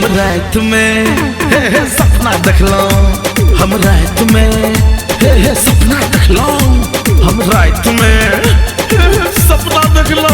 हम रात में हे सपना देखलो, हम रात में हे सपना देखलो, हम रात में हे सपना देखलो।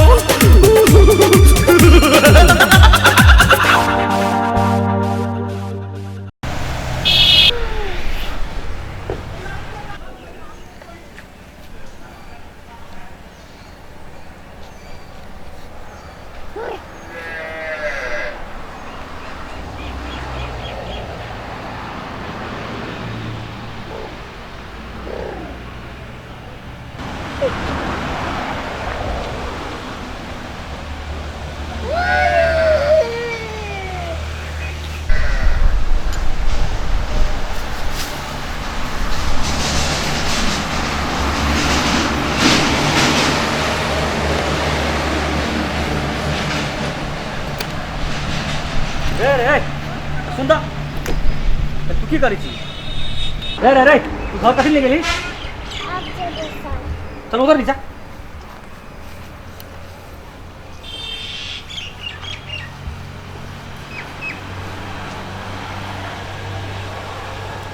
सुन तू की करी छी? रे रे रे तू घर कथी ले गेली? चल उधर नीचा।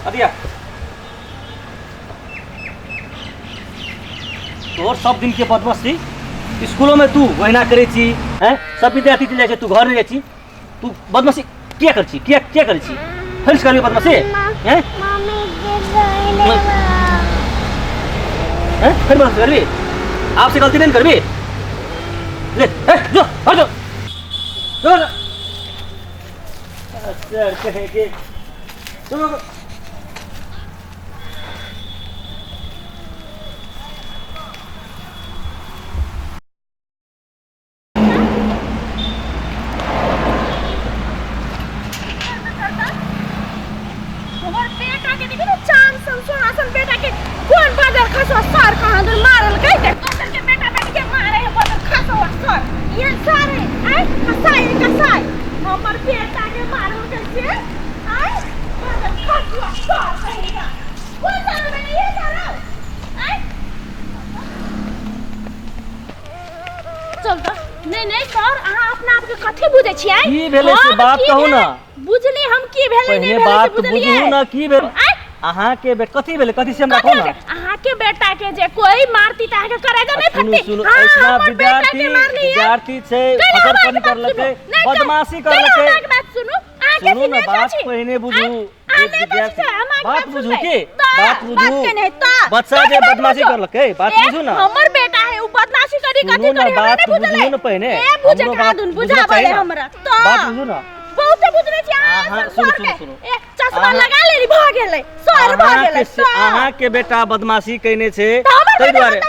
अदिया तोर सब दिन के बदमाशी स्कूलों में तू वहीना करे छी हैं? सब विद्यार्थी चल जाए छी, तू घर नहीं जाए छी। तू बदमाशी क्या कर छी? क्या क्या कर छी? फिर कर बदमाशी हैं? फिर बदमाशी करबी? आपसे गलती नहीं करबी? ले जो हट जो जो सर कहे के चलो नहीं सर अहाँ अपना आप के कथि बुझै छियै? की भेलै से बात कहू ना। बुझली हम की भेलै नहीं भेलै बात बुझू ना की भेल। अहाँ के बेटा कथि भेलै? कथि से हमरा कहू ना। अहाँ के बेटा के जे कोई मारती त अहाँ के करेगा नहीं फटती। सुनो ऐसा विद्यार्थी छै खबर पानी करलकै, बदमाशी करलकै। बात सुनो सुनो ना बात पहिने बुझू। बात बुझू के बात बुझू। बच्चा जे बदमाशी करलकै बात बुझू ना। हमर बेटा है उ बदमाशी करी कथि करी हमरा नहीं बुझले। बुझू ना पहिने ए बुझे खादुन बुझाबले हमरा। बात बुझू ना। बहुत बुझले छी अहाँ। सुनो ए चश्मा लगा लेली भ गेलै सर भ गेलै। अहाँ के बेटा बदमाशी कइने छै तै दुआरे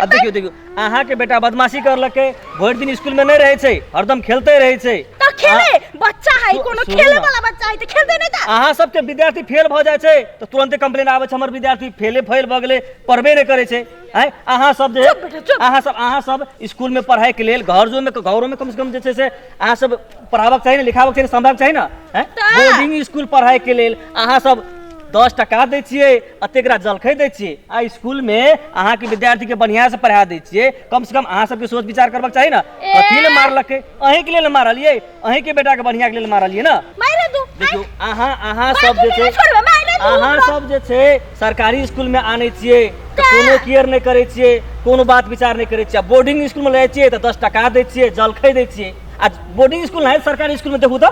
देखियो अहाँ के बेटा बदमाशी करलकै, भरि दिन स्कूल में नहीं रहे छै, हरदम खेलते रहे छै। त खेले बच्चा है कोनो खेले वाला बच्चा है त खेलते नहीं त। अहाँ सब के विद्यार्थी फेल भ जाय छै त तुरंते कंप्लेन आबै छै हमर विद्यार्थी फेल भ गेलै, पढ़बे नहीं करे छै। अहाँ सब जे अहाँ सब स्कूल में पढ़ाई के लेल घरों में कम से कम जे छै से अहाँ सब पढ़ाबक चाहिए, लिखाबक चाहिए, समझाबक चाहिए ना। बोर्डिंग स्कूल पढ़ाई के लेल अहाँ सब 10 टका दै छियै, अतेकरा जलखै दै छियै। आ स्कूल में अहाँ के विद्यार्थी के बढ़िया से पढ़ा दै छियै, कम से कम अहाँ सबके सोच विचार करबाक चाहिए ना। कथी ले मारलकै? अहीं के लेल मारलियै, अहीं के बेटा के बढ़िया के लेल मारलियै ना। देखियो अहाँ सब जे छै अहाँ सब जे छै सरकारी स्कूल में आनै छियै त कोनो केयर नहीं करे छियै, कोनो बात विचार नहीं करे छियै। बोर्डिंग स्कूल में लै छियै त 10 टका दै छियै, जलखै दै छियै। आ बोर्डिंग स्कूल नहीं सरकारी स्कूल में देखू त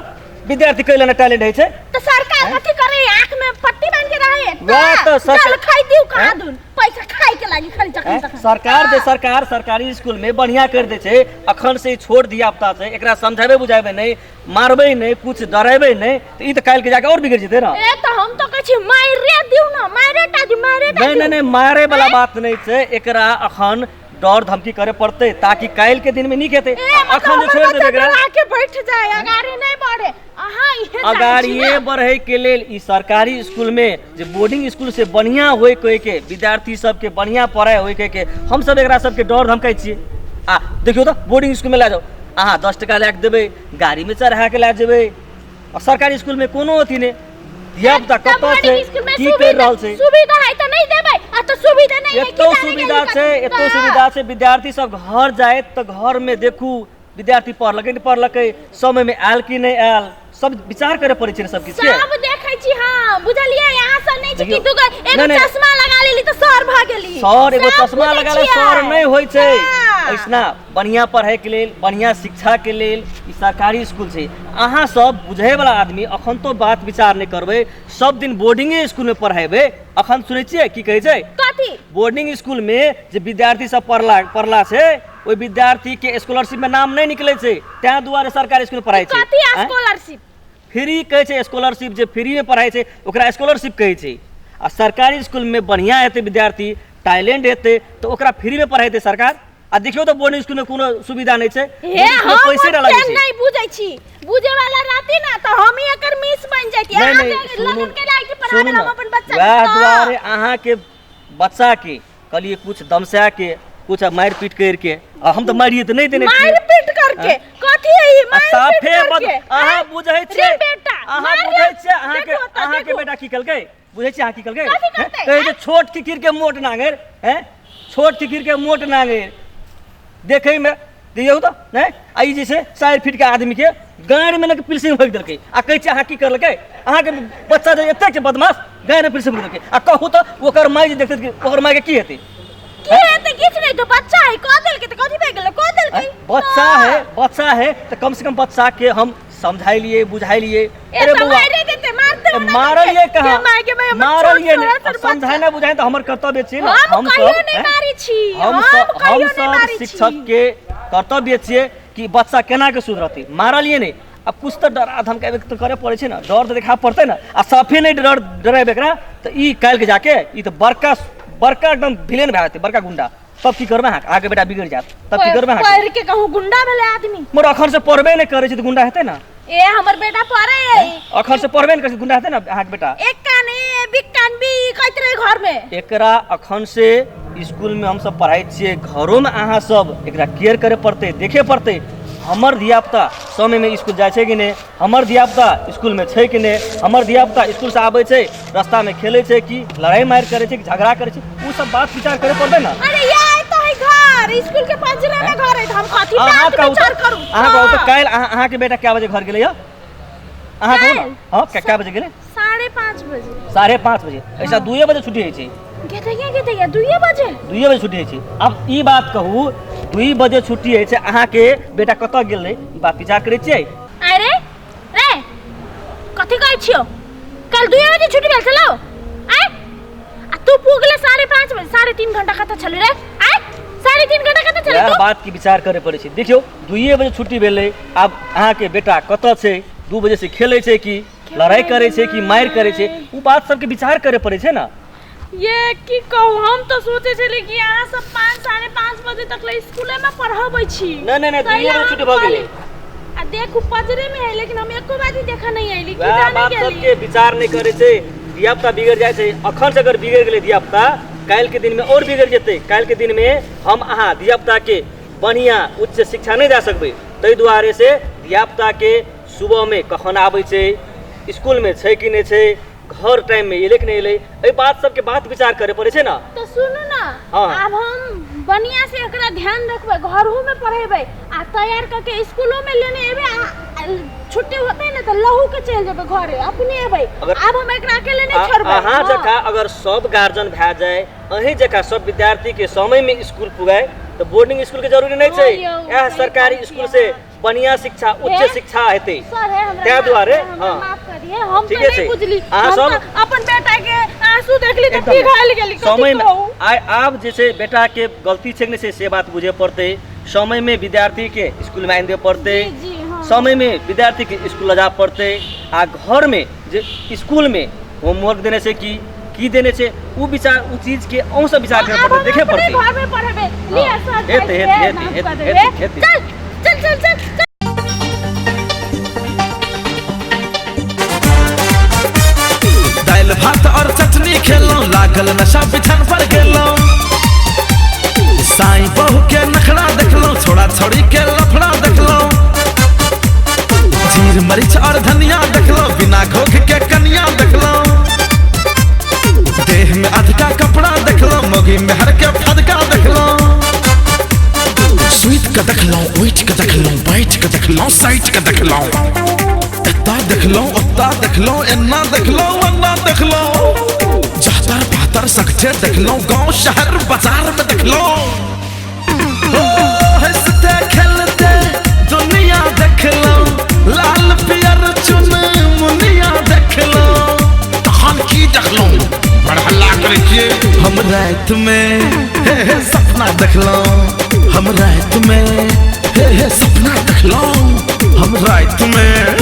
विद्यार्थी कैले ना टैलेंट है छै। तो सरकार कथि करे? आंख में पट्टी बांध के रहे वाह तो सरकार खाई दिउ कहा दून पैसा खाई के लागी खाली चक्कर। सरकार जे सरकार सरकारी स्कूल में बढ़िया कर दे छै, अखन से छोड़ दिया पता छै, एकरा समझाबे बुझाबे नहीं, मारबे नहीं, कुछ डराबे नहीं त ई त काल के जाके और बिगड़ जेते ना। ए त हम तो कहै छी मारे दिउ ना, मारे टा नहीं मारे वाला बात नहीं छै। एकरा अखन डर धमकी करे पड़ते ताकि काल के दिन में नहीं खेते। अखन छोड़ देबे एकरा आके बैठ जाए, अगाड़ी नहीं बढ़े। अगाड़िए बढ़े के लेल ई सरकारी स्कूल में जे बोर्डिंग स्कूल से बढ़िया होय के विद्यार्थी सब के बढ़िया पढ़ाई होय के हम सब एकरा सब के डर धमकाई छियै। आ देखियो तो बोर्डिंग स्कूल में ला जाओ, अहाँ 10 टका ला के देबे, गाड़ी में चढ़ा के ला जेबे। और सरकारी स्कूल में कोनो अथी नहीं, धिया पुता कतऽ छै की कर रहल छै? सुविधा है त नहीं देबै, आ त सुविधा नहीं है। एतो सुविधा छै विद्यार्थी सब घर जाए तो घर में देखू विद्यार्थी पढ़लकै नहीं पढ़लकै, समय में आयल कि नहीं आयल, सब विचार करे पड़े छै सब किछ के सब देखै छी हां बुझलियै यहाँ से नहीं छै कि देखियौ, तू एगो नहीं, चश्मा लगा लेली तो सर भ गेली सर एगो सब चश्मा बुझै लगा ले छियै। सर नहीं होय छै हाँ। ऐसना बढ़िया पढ़ाई के लेल बढ़िया शिक्षा के लेल ई सरकारी स्कूल छै अहाँ सब बुझे वाला आदमी अखन तो बात विचार नहीं करबे सब दिन बोर्डिंगे स्कूल में पढ़ाबे अखन सुनै छियै की कहै छै कथी बोर्डिंग स्कूल में जे विद्यार्थी सब पढ़ला छै ओइ विद्यार्थी के स्कॉलरशिप में नाम नहीं निकले छै तै दुआरे सरकारी स्कूल में पढ़ाई छै कथी आँय? स्कॉलरशिप फ्री कहै छै स्कॉलरशिप जे फ्री में पढ़ाई छै ओकरा स्कॉलरशिप कहै छै आ सरकारी स्कूल में बढ़िया हेतै विद्यार्थी टैलेंट हेतै तो ओकरा फ्री में पढ़ाइतै सरकार आ देखियो तो बोर्डिंग स्कूल में कोनो सुविधा नहीं छै हे बोर्डिंग स्कूल में पैसे हम डालै छै नहीं बुझै छी बुझे वाला रहती ना तो हम ही एकर मिस बन जाती नहीं, यहाँ नहीं, से सुनू- लगन के लायक पढ़ा सुनू दे ना, हम अपन बच्चा वएह के। दुआरे अहाँ के बच्चा के कहलिए कुछ दमसा के कुछ मार पीट करके आ हम तो मारिए तो नहीं देने मार पीट करके कथी है ये मार पीट साफे करके अहाँ बुझै छै रे बेटा अहाँ मार बुझै रे। छै अहाँ के देखो तो, अहाँ के देखो। बेटा की कलकै बुझै छै अहाँ की कलकै कथी करतै? कहै छै छोट किकिर के मोट नांगेर हैं छोट किकिर के मोट नांगेर देखै में दियौ तो नहीं आई जे छै 4 फीट के आदमी के गाड़ में न पिलसिंग भग देलकै आ कहै छै अहाँ की करलकै अहाँ के बच्चा जे एते छै बदमाश गाड़ में पिलसिंग भग देलकै आ कहू तो ओकर माय जे देखतै ओकर माय के की हेतै की हेतै किछ नहीं तो बच्चा है कह देलकै तो कथी भए गेलै कह देलकै बच्चा है तो कम से कम बच्चा के हम समझाई लिए बुझाई लिए ए तो मारे देते मारते हो ना मारल ये कहा माय के भाई मारल ये समझाना बुझाना तो हमर कर्तव्य छै ना हम कहियो नहीं मारी छी हम कहियो नहीं सब मारी शिक्षक छी के कर्तव्य छियै कि बच्चा केना के सुधरतै मारल ये नहीं अब कुछ तो डरा धमकावे तो करे पड़े छै ना डर तो देखा पड़तै ना आ साफे नहीं डरावे एकरा तो ई काल के जाके ई तो बड़का एकदम विलेन भए जेतै बड़का गुंडा तब की करबे अहाँ आगे बेटा बिगड़ जात तब की करबे अहाँ पढ़ के कहूँ गुंडा भेले आदमी मोर अखर से पढ़बे नहीं करे छै तो गुंडा हेतै ना ए हमर बेटा पढ़े है अखर से पढ़बे नहीं करे छै गुंडा हेतै ना अहाँ के बेटा एक कान ए बिक कान बी कहत रहे घर में एकरा अखन से स्कूल में हम सब पढ़ाई छियै घरों में अहाँ सब एकरा केयर करे पड़ते देखे पड़ते हमर धियापुता समय में स्कूल जाए छै कि नहीं हमर धियापुता स्कूल में छै कि नहीं हमर धियापुता स्कूल से आबै छै रास्ता में खेले छै कि लड़ाई मार करे छै कि झगड़ा करे छै उ सब बात विचार करे पड़ते ना अरे ये तो है घर स्कूल के पंजरे में घर है तो हम कथी अहाँ बात कहू विचार तो करू अहाँ कहू तो काल्हि अहाँ के बेटा क्या बजे घर गेलै या अहाँ कहू ना हाँ क्या बजे गेलै 5:30 बजे 5:30 बजे ऐसा 2 बजे छुट्टी होइ छै गेते 2 बजे 2 बजे छुट्टी होइ छै अब ई बात कहू 2 बजे छुट्टी होइ छै अहाँ के बेटा कतऽ गेल रहे ई बात विचार करै छियै अरे रे कथी कहै छियो कल 2 बजे छुट्टी भेल छलो आय आ तू पुगले 5:30 बजे 3.5 घंटा कतऽ छलै रे आय 3.5 घंटा कतऽ छलै वएह तू बात की विचार करे पड़े छै देखियो 2 बजे छुट्टी भेलै अब अहाँ के बेटा कतऽ छै 2 बजे से खेलै छै कि लड़ाई करे छै कि मार करे छै उ बात सबके विचार करे पड़े छै ना ये की कहू हम तो सोचे छली कि यहाँ सब 5-5:30 बजे तक ले स्कूल में पढ़ाबै छी नहीं 2 बजे छुट्टी भ गेलै आ देखू पजरे में है लेकिन हम एको बार देखा नहीं आइली कि वएह जाने बात गेली सबके विचार नहीं करे छै धियापुता बिगड़ जाए छै अखन से अगर बिगड़ गेलै धियापुता काल्हि के दिन में और बिगड़ जेतै काल्हि के दिन में हम अहाँ धियापुता के बढ़िया उच्च शिक्षा नहीं दे सकबै ताहि दुआरे से धियापुता के सुबह में कखन आबै छै स्कूल में छै कि नहीं छै घर टाइम में एले कि नहीं एले ए बात सबके बात विचार करे पड़े छै ना तो सुनू ना हाँ। अब हम बढ़िया से एकरा ध्यान रखबै घरों में पढ़ेबै आ तैयार करके स्कूलों में लेने एबै छुट्टी होते ना तो लहू के चल जेबै घरे अपने एबै अगर- अब हम एकरा अकेले नहीं छोड़बै अहाँ हाँ। जका अगर सब गार्जियन भए जाए अहीं जका सब विद्यार्थी के समय में स्कूल पुगाए तो बोर्डिंग स्कूल के जरूरी नहीं छै हाँ, यौ, यह सरकारी स्कूल से बढ़िया शिक्षा उच्च हे? शिक्षा हेतै सर है हमरा तै दुआरे हमरा हाँ माफ करिए हम ठीके तो छै। नहीं बुझली अहाँ हम सब- तो अपन बेटा के आंसू देखली तो एकदम पिघल गेली समय कथी में कहू आब जे छै बेटा के गलती छै कि नहीं से बात बुझे पड़ते समय में विद्यार्थी के स्कूल में आइन दे पड़ते जी, हाँ। समय में विद्यार्थी के स्कूल जा पड़ते आ घर में जे स्कूल में होमवर्क देने से की देने से उ विचार उ चीज के अहूँ सब विचार करे अब पड़ते हम देखे अपने पड़ते घर में पढ़ेबै लिया सर हेतै, जाइए, हेतै, माफ हेतै, कर हेतै, देबै। हेतै। चल चल चल चल दाल भात और चटनी खेलौं लागल नशा बिछन पर गेलौं साईं बहू के नखड़ा देखलौं छोड़ा छोड़ी के लफड़ा देखलौं जीर मरीच और धनिया देखलौं बिना घोघ के कनिया देखलौं देह में अधका कपड़ा देखलौं मोगी में हर के फदका देखलौं सुइत के देखलौं उठ के देखलौं बैठ के देखलौं साइट के देखलौं एता देखलो ओत्ता देखलो एन्ना देखलो वन्ना देखलो जातर पातर सकते देखलो गांव शहर बाजार में देखलो हंसते खेलते दुनिया देखलो लाल पियर चुन मुनिया देखलो तहन की देखलो बड़ हल्ला करे छियै हम रात में सपना देखलो हम रात में सपना देखलो हम रात में